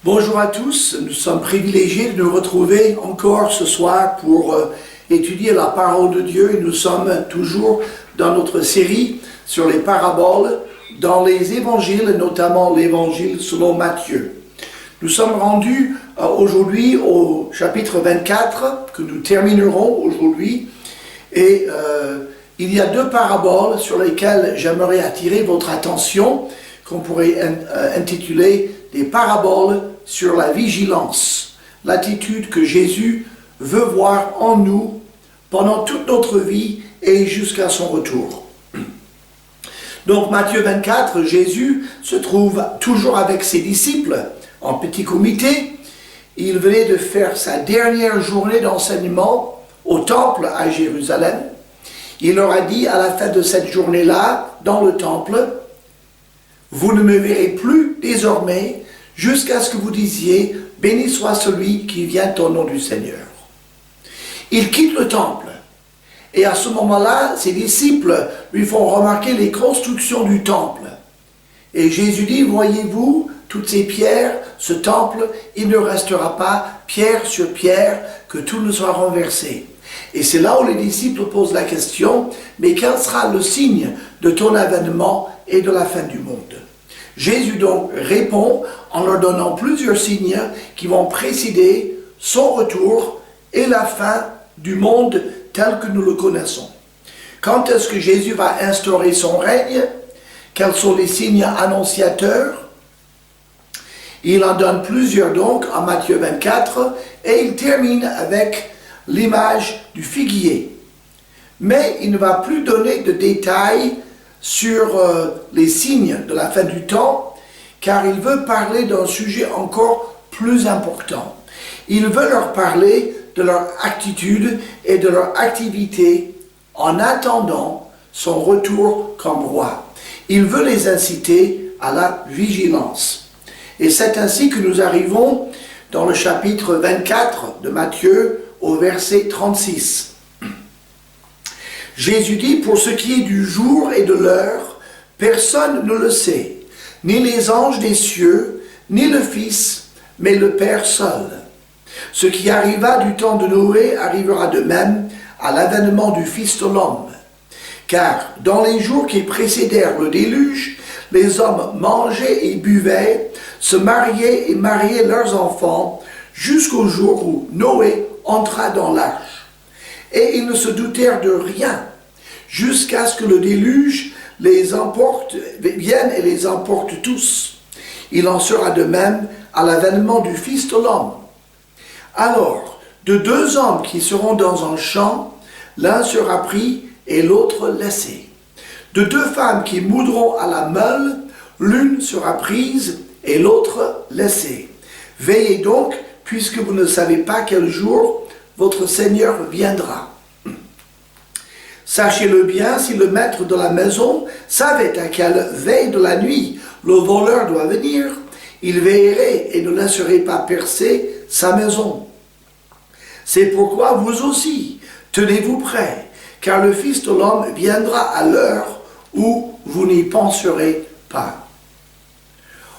Bonjour à tous, nous sommes privilégiés de nous retrouver encore ce soir pour étudier la parole de Dieu et nous sommes toujours dans notre série sur les paraboles dans les évangiles, notamment l'évangile selon Matthieu. Nous sommes rendus aujourd'hui au chapitre 24 que nous terminerons aujourd'hui et il y a deux paraboles sur lesquelles j'aimerais attirer votre attention qu'on pourrait intituler des paraboles sur la vigilance, l'attitude que Jésus veut voir en nous pendant toute notre vie et jusqu'à son retour. Donc Matthieu 24, Jésus se trouve toujours avec ses disciples en petit comité. Il venait de faire sa dernière journée d'enseignement au temple à Jérusalem. Il leur a dit à la fin de cette journée-là, dans le temple, « Vous ne me verrez plus désormais jusqu'à ce que vous disiez, béni soit celui qui vient au nom du Seigneur. » Il quitte le temple. Et à ce moment-là, ses disciples lui font remarquer les constructions du temple. Et Jésus dit, voyez-vous, toutes ces pierres, ce temple, il ne restera pas pierre sur pierre, que tout ne soit renversé. Et c'est là où les disciples posent la question, mais quel sera le signe de ton avènement et de la fin du monde? Jésus donc répond en leur donnant plusieurs signes qui vont précéder son retour et la fin du monde tel que nous le connaissons. Quand est-ce que Jésus va instaurer son règne? Quels sont les signes annonciateurs? Il en donne plusieurs donc en Matthieu 24 et il termine avec l'image du figuier. Mais il ne va plus donner de détails sur les signes de la fin du temps, car il veut parler d'un sujet encore plus important. Il veut leur parler de leur attitude et de leur activité en attendant son retour comme roi. Il veut les inciter à la vigilance. Et c'est ainsi que nous arrivons dans le chapitre 24 de Matthieu au verset 36. Jésus dit, pour ce qui est du jour et de l'heure, personne ne le sait, ni les anges des cieux, ni le Fils, mais le Père seul. Ce qui arriva du temps de Noé arrivera de même à l'avènement du Fils de l'homme. Car dans les jours qui précédèrent le déluge, les hommes mangeaient et buvaient, se mariaient et mariaient leurs enfants, jusqu'au jour où Noé entra dans l'arche. Et ils ne se doutèrent de rien, jusqu'à ce que le déluge vienne et les emporte tous. Il en sera de même à l'avènement du Fils de l'homme. Alors, de deux hommes qui seront dans un champ, l'un sera pris et l'autre laissé. De deux femmes qui moudront à la meule, l'une sera prise et l'autre laissée. Veillez donc, puisque vous ne savez pas quel jour votre Seigneur viendra. Sachez-le bien, si le maître de la maison savait à quelle veille de la nuit le voleur doit venir, il veillerait et ne laisserait pas percer sa maison. C'est pourquoi vous aussi, tenez-vous prêts, car le Fils de l'homme viendra à l'heure où vous n'y penserez pas.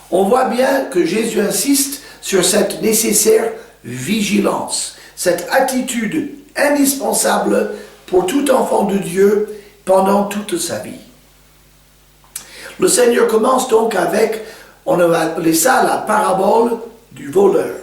On voit bien que Jésus insiste sur cette nécessaire vigilance, cette attitude indispensable pour tout enfant de Dieu pendant toute sa vie. Le Seigneur commence donc avec, on va appeler ça la parabole du voleur.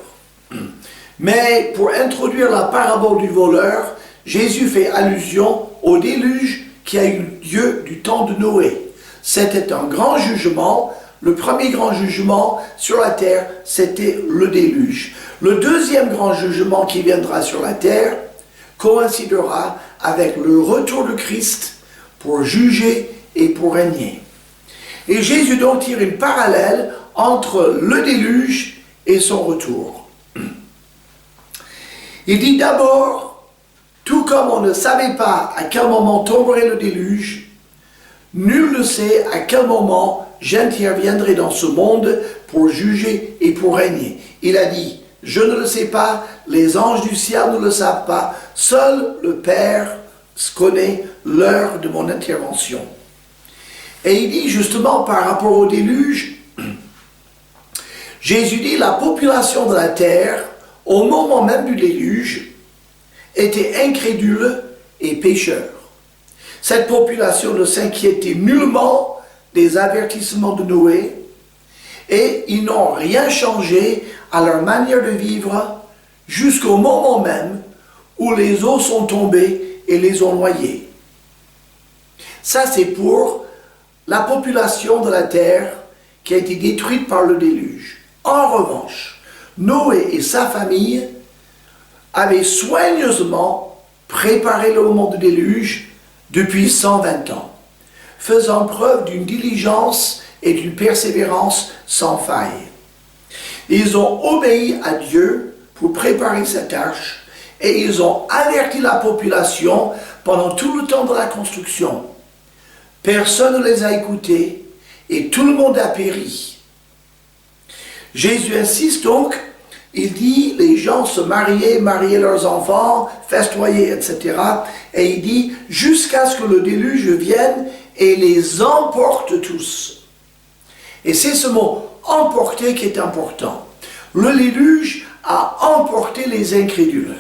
Mais pour introduire la parabole du voleur, Jésus fait allusion au déluge qui a eu lieu du temps de Noé. C'était un grand jugement. Le premier grand jugement sur la terre, c'était le déluge. Le deuxième grand jugement qui viendra sur la terre coïncidera avec le retour de Christ pour juger et pour régner. Et Jésus donc tire une parallèle entre le déluge et son retour. Il dit d'abord, tout comme on ne savait pas à quel moment tomberait le déluge, nul ne sait à quel moment j'interviendrai dans ce monde pour juger et pour régner. Il a dit, je ne le sais pas, les anges du ciel ne le savent pas, seul le Père connaît l'heure de mon intervention. Et il dit justement par rapport au déluge, Jésus dit, la population de la terre, au moment même du déluge, était incrédule et pécheur. Cette population ne s'inquiétait nullement des avertissements de Noé et ils n'ont rien changé à leur manière de vivre jusqu'au moment même où les eaux sont tombées et les ont noyés. Ça, c'est pour la population de la terre qui a été détruite par le déluge. En revanche, Noé et sa famille avaient soigneusement préparé le moment du déluge depuis 120 ans, faisant preuve d'une diligence et d'une persévérance sans faille. Ils ont obéi à Dieu pour préparer cette arche et ils ont averti la population pendant tout le temps de la construction. Personne ne les a écoutés et tout le monde a péri. Jésus insiste donc, il dit, les gens se mariaient leurs enfants, festoyaient, etc. Et il dit, jusqu'à ce que le déluge vienne et les emporte tous. Et c'est ce mot « emporter » qui est important. Le déluge a emporté les incrédules.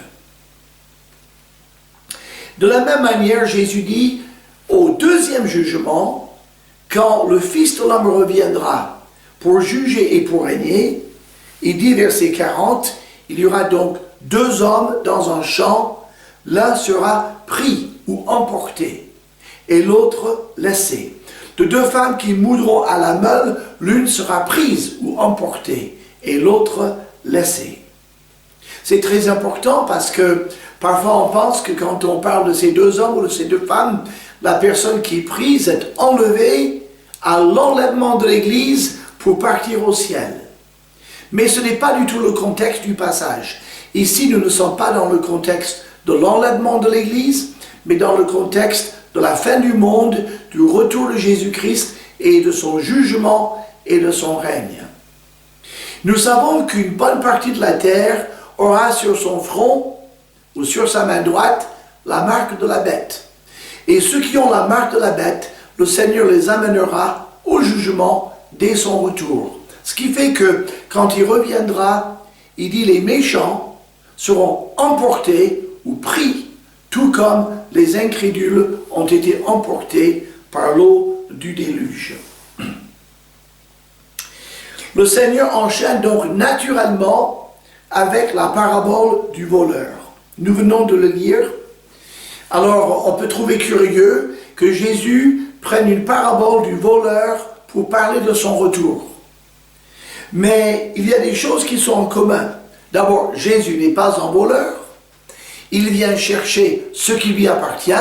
De la même manière, Jésus dit, au deuxième jugement, quand le Fils de l'homme reviendra pour juger et pour régner, il dit, verset 40, il y aura donc 2 hommes dans un champ, l'un sera pris ou emporté, et l'autre laissé. De 2 femmes qui moudront à la meule, l'une sera prise ou emportée, et l'autre laissée. C'est très important parce que parfois on pense que quand on parle de ces 2 hommes ou de ces 2 femmes, la personne qui est prise est enlevée à l'enlèvement de l'Église pour partir au ciel. Mais ce n'est pas du tout le contexte du passage. Ici, nous ne sommes pas dans le contexte de l'enlèvement de l'Église, mais dans le contexte de la fin du monde, du retour de Jésus-Christ et de son jugement et de son règne. Nous savons qu'une bonne partie de la terre aura sur son front ou sur sa main droite la marque de la bête. Et ceux qui ont la marque de la bête, le Seigneur les amènera au jugement dès son retour. Ce qui fait que quand il reviendra, il dit les méchants seront emportés ou pris, tout comme les incrédules ont été emportés par l'eau du déluge. Le Seigneur enchaîne donc naturellement avec la parabole du voleur. Nous venons de le lire. Alors, on peut trouver curieux que Jésus prenne une parabole du voleur pour parler de son retour. Mais il y a des choses qui sont en commun. D'abord, Jésus n'est pas un voleur. Il vient chercher ce qui lui appartient.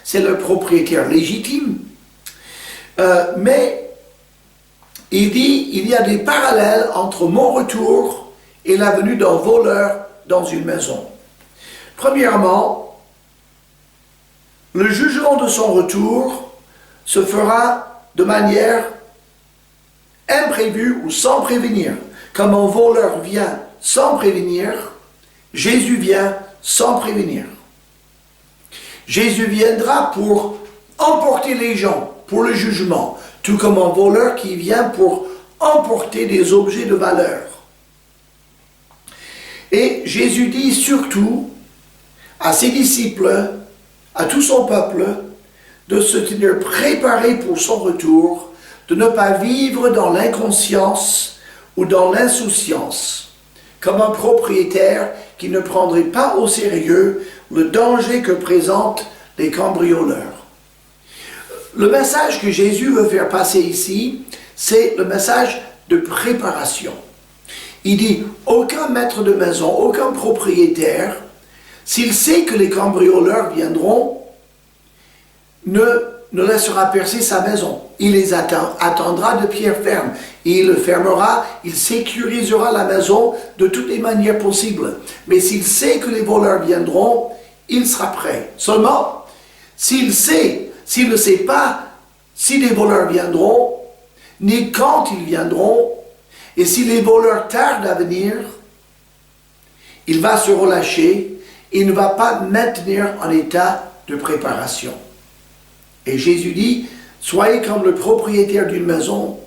C'est le propriétaire légitime. Mais il dit, il y a des parallèles entre mon retour et la venue d'un voleur dans une maison. Premièrement, le jugement de son retour se fera de manière imprévue ou sans prévenir. Comme un voleur vient sans prévenir, Jésus vient sans prévenir. Jésus viendra pour emporter les gens pour le jugement, tout comme un voleur qui vient pour emporter des objets de valeur. Et Jésus dit surtout à ses disciples, à tout son peuple, de se tenir préparés pour son retour, de ne pas vivre dans l'inconscience ou dans l'insouciance, comme un propriétaire qui ne prendrait pas au sérieux le danger que présentent les cambrioleurs. Le message que Jésus veut faire passer ici, c'est le message de préparation. Il dit, aucun maître de maison, aucun propriétaire, s'il sait que les cambrioleurs viendront, ne laissera percer sa maison. Il les attendra de pierre ferme. Il le fermera, il sécurisera la maison de toutes les manières possibles. Mais s'il sait que les voleurs viendront, il sera prêt. Seulement, s'il ne sait pas si les voleurs viendront, ni quand ils viendront, et si les voleurs tardent à venir, il va se relâcher, il ne va pas maintenir en état de préparation. Et Jésus dit, soyez comme le propriétaire d'une maison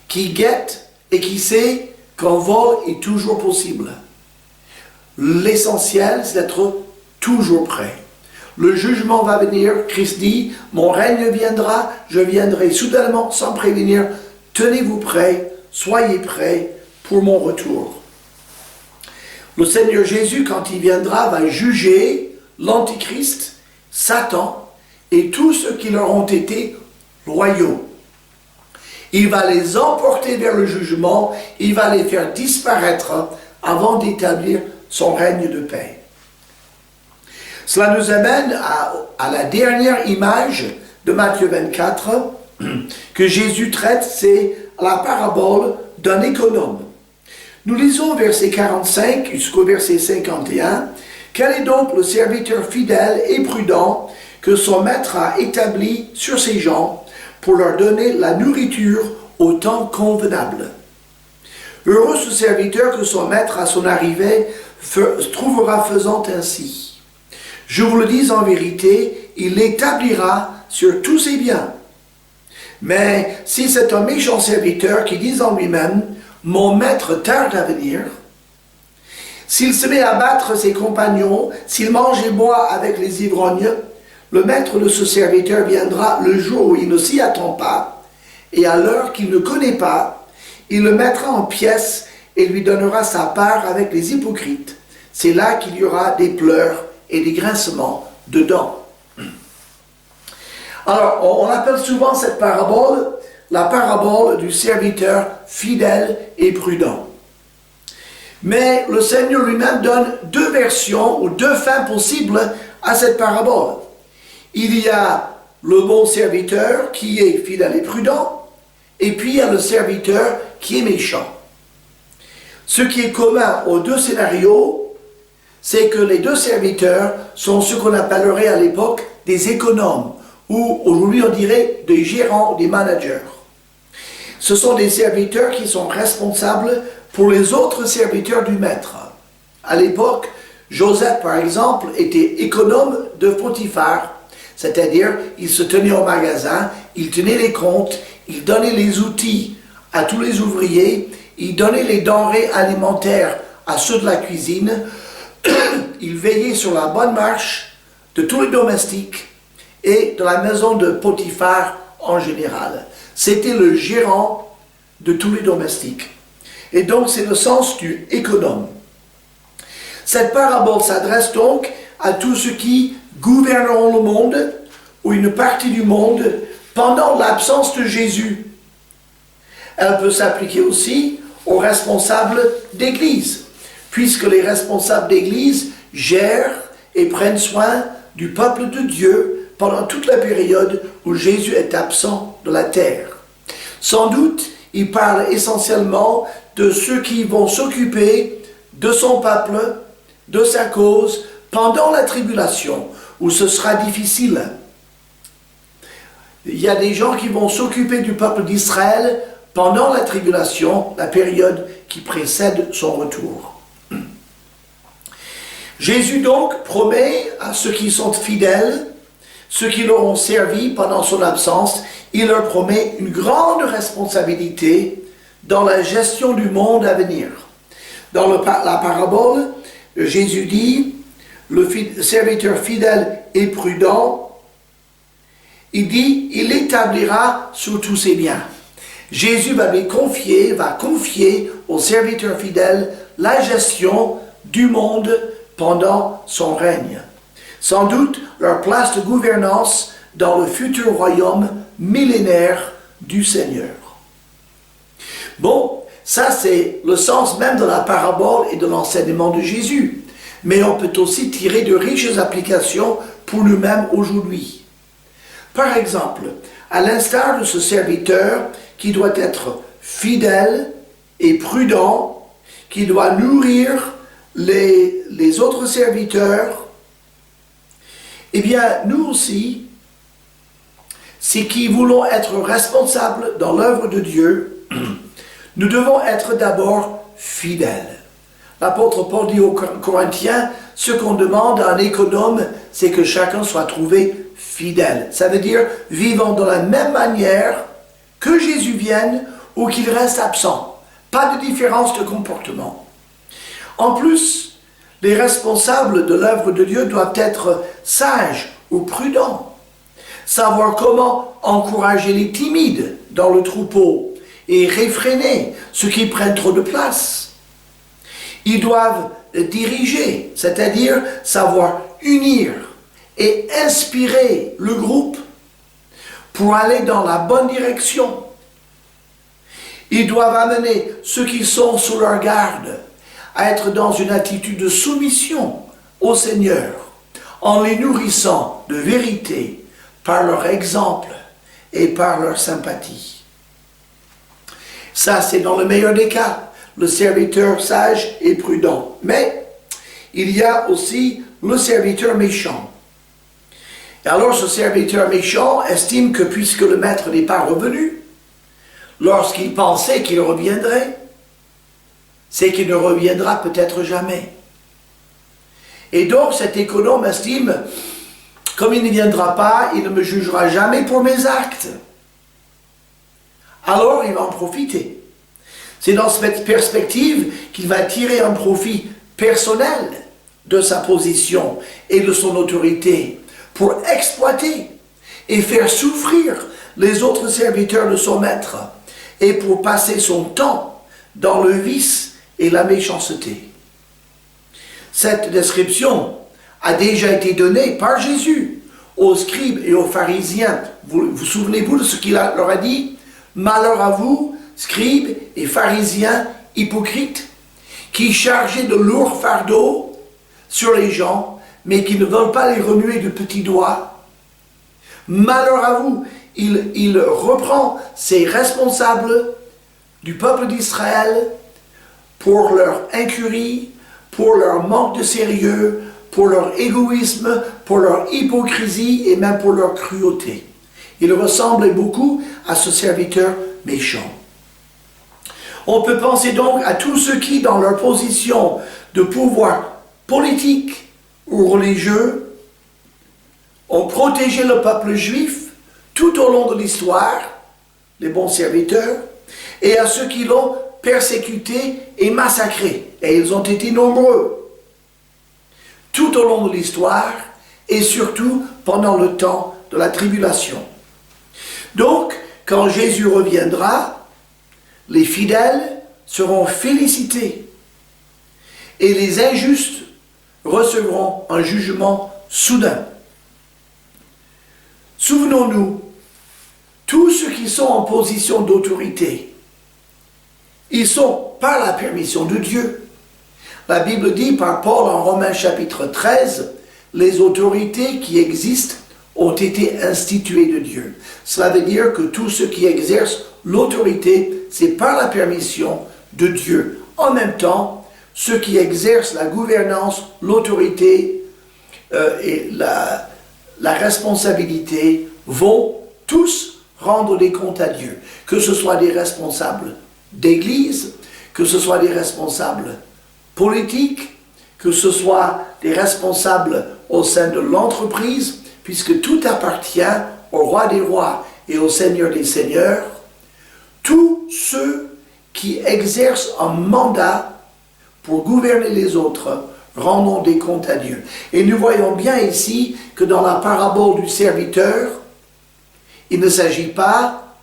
qui guette et qui sait qu'un vol est toujours possible. L'essentiel, c'est d'être toujours prêt. Le jugement va venir, Christ dit, mon règne viendra, je viendrai soudainement sans prévenir. Tenez-vous prêts, soyez prêts pour mon retour. Le Seigneur Jésus, quand il viendra, va juger l'Antichrist, Satan et tous ceux qui leur ont été loyaux. Il va les emporter vers le jugement, il va les faire disparaître avant d'établir son règne de paix. Cela nous amène à la dernière image de Matthieu 24 que Jésus traite, c'est la parabole d'un économe. Nous lisons verset 45 jusqu'au verset 51. Quel est donc le serviteur fidèle et prudent que son maître a établi sur ses gens pour leur donner la nourriture au temps convenable? Heureux ce serviteur que son maître à son arrivée trouvera faisant ainsi. Je vous le dis en vérité, il l'établira sur tous ses biens. Mais si c'est un méchant serviteur qui dit en lui-même, mon maître tarde à venir, s'il se met à battre ses compagnons, s'il mange et boit avec les ivrognes, le maître de ce serviteur viendra le jour où il ne s'y attend pas, et à l'heure qu'il ne connaît pas, il le mettra en pièces et lui donnera sa part avec les hypocrites. C'est là qu'il y aura des pleurs et des grincements de dents. Alors, on appelle souvent cette parabole la parabole du serviteur fidèle et prudent. Mais le Seigneur lui-même donne deux versions ou deux fins possibles à cette parabole. Il y a le bon serviteur qui est fidèle et prudent, et puis il y a le serviteur qui est méchant. Ce qui est commun aux deux scénarios, c'est que les deux serviteurs sont ce qu'on appellerait à l'époque des économes, ou aujourd'hui on dirait des gérants, des managers. Ce sont des serviteurs qui sont responsables pour les autres serviteurs du maître. À l'époque, Joseph, par exemple, était économe de Potiphar, c'est-à-dire il se tenait au magasin, il tenait les comptes, il donnait les outils à tous les ouvriers, il donnait les denrées alimentaires à ceux de la cuisine, il veillait sur la bonne marche de tous les domestiques et de la maison de Potiphar en général. C'était le gérant de tous les domestiques. Et donc c'est le sens du économe. Cette parabole s'adresse donc à tous ceux qui gouverneront le monde ou une partie du monde pendant l'absence de Jésus. Elle peut s'appliquer aussi aux responsables d'église, puisque les responsables d'église gèrent et prennent soin du peuple de Dieu pendant toute la période où Jésus est absent de la terre. Sans doute, il parle essentiellement de ceux qui vont s'occuper de son peuple, de sa cause, pendant la tribulation, où ce sera difficile. Il y a des gens qui vont s'occuper du peuple d'Israël pendant la tribulation, la période qui précède son retour. Jésus donc promet à ceux qui sont fidèles, ceux qui l'auront servi pendant son absence, il leur promet une grande responsabilité dans la gestion du monde à venir. Dans la parabole, Jésus dit, le serviteur fidèle et prudent, il dit, il établira sur tous ses biens. Jésus va confier au serviteur fidèle la gestion du monde pendant son règne. Sans doute leur place de gouvernance dans le futur royaume millénaire du Seigneur. Bon, ça c'est le sens même de la parabole et de l'enseignement de Jésus. Mais on peut aussi tirer de riches applications pour nous-mêmes aujourd'hui. Par exemple, à l'instar de ce serviteur qui doit être fidèle et prudent, qui doit nourrir les autres serviteurs, eh bien, nous aussi, si qui voulons être responsables dans l'œuvre de Dieu, nous devons être d'abord fidèles. L'apôtre Paul dit aux Corinthiens, ce qu'on demande à un économe, c'est que chacun soit trouvé fidèle. Ça veut dire vivant de la même manière que Jésus vienne ou qu'il reste absent. Pas de différence de comportement. En plus, les responsables de l'œuvre de Dieu doivent être sages ou prudents, savoir comment encourager les timides dans le troupeau et réfréner ceux qui prennent trop de place. Ils doivent diriger, c'est-à-dire savoir unir et inspirer le groupe pour aller dans la bonne direction. Ils doivent amener ceux qui sont sous leur garde à être dans une attitude de soumission au Seigneur, en les nourrissant de vérité par leur exemple et par leur sympathie. Ça, c'est dans le meilleur des cas, le serviteur sage et prudent. Mais il y a aussi le serviteur méchant. Et alors ce serviteur méchant estime que puisque le maître n'est pas revenu, lorsqu'il pensait qu'il reviendrait, c'est qu'il ne reviendra peut-être jamais. Et donc cet économe estime, comme il ne viendra pas, il ne me jugera jamais pour mes actes. Alors il va en profiter. C'est dans cette perspective qu'il va tirer un profit personnel de sa position et de son autorité pour exploiter et faire souffrir les autres serviteurs de son maître et pour passer son temps dans le vice et la méchanceté. Cette description a déjà été donnée par Jésus aux scribes et aux pharisiens. Vous souvenez-vous de ce qu'il leur a dit? Malheur à vous, scribes et pharisiens hypocrites, qui chargez de lourds fardeaux sur les gens, mais qui ne veulent pas les remuer du petit doigt. Malheur à vous, il reprend ses responsables du peuple d'Israël pour leur incurie, pour leur manque de sérieux, pour leur égoïsme, pour leur hypocrisie et même pour leur cruauté. Il ressemblait beaucoup à ce serviteur méchant. On peut penser donc à tous ceux qui, dans leur position de pouvoir politique ou religieux, ont protégé le peuple juif tout au long de l'histoire, les bons serviteurs, et à ceux qui l'ont persécuté et massacré. Et ils ont été nombreux tout au long de l'histoire et surtout pendant le temps de la tribulation. Donc, quand Jésus reviendra, les fidèles seront félicités et les injustes recevront un jugement soudain. Souvenons-nous, tous ceux qui sont en position d'autorité, ils sont par la permission de Dieu. La Bible dit par Paul en Romains chapitre 13, les autorités qui existent ont été instituées de Dieu. Cela veut dire que tous ceux qui exercent l'autorité, c'est par la permission de Dieu. En même temps, ceux qui exercent la gouvernance, l'autorité et la responsabilité vont tous rendre des comptes à Dieu. Que ce soit des responsables d'église, que ce soit des responsables politiques, que ce soit des responsables au sein de l'entreprise, puisque tout appartient au roi des rois et au Seigneur des seigneurs, tous ceux qui exercent un mandat pour gouverner les autres rendons des comptes à Dieu. Et nous voyons bien ici que dans la parabole du serviteur, il ne s'agit pas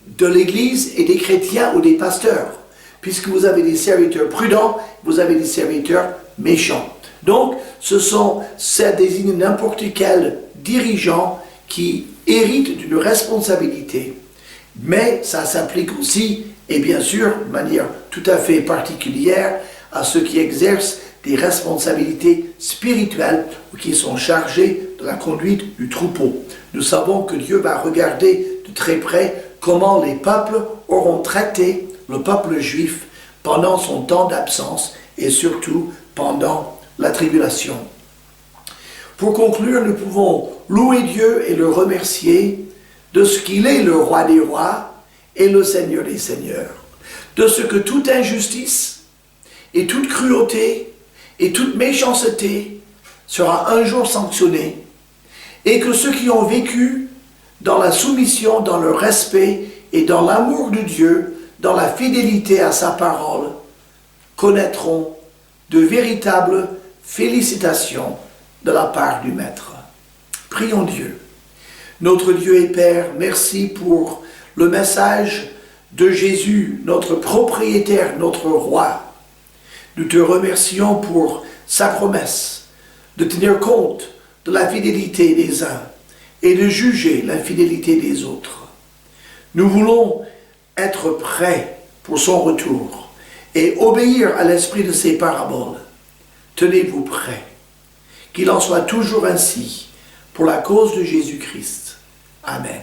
de l'Église et des chrétiens ou des pasteurs, puisque vous avez des serviteurs prudents, vous avez des serviteurs méchants. Donc, ça désigne n'importe quel dirigeant qui hérite d'une responsabilité. Mais ça s'applique aussi, et bien sûr, de manière tout à fait particulière, à ceux qui exercent des responsabilités spirituelles ou qui sont chargés de la conduite du troupeau. Nous savons que Dieu va regarder de très près comment les peuples auront traité le peuple juif pendant son temps d'absence et surtout pendant la tribulation. Pour conclure, nous pouvons louer Dieu et le remercier de ce qu'il est le roi des rois et le Seigneur des seigneurs, de ce que toute injustice et toute cruauté et toute méchanceté sera un jour sanctionnée, et que ceux qui ont vécu dans la soumission, dans le respect et dans l'amour de Dieu dans la fidélité à sa parole, connaîtront de véritables félicitations de la part du Maître. Prions Dieu. Notre Dieu et Père, merci pour le message de Jésus, notre propriétaire, notre roi. Nous te remercions pour sa promesse de tenir compte de la fidélité des uns et de juger l'infidélité des autres. Nous voulons être prêts pour son retour et obéir à l'esprit de ses paraboles. Tenez-vous prêts. Qu'il en soit toujours ainsi pour la cause de Jésus-Christ. Amen.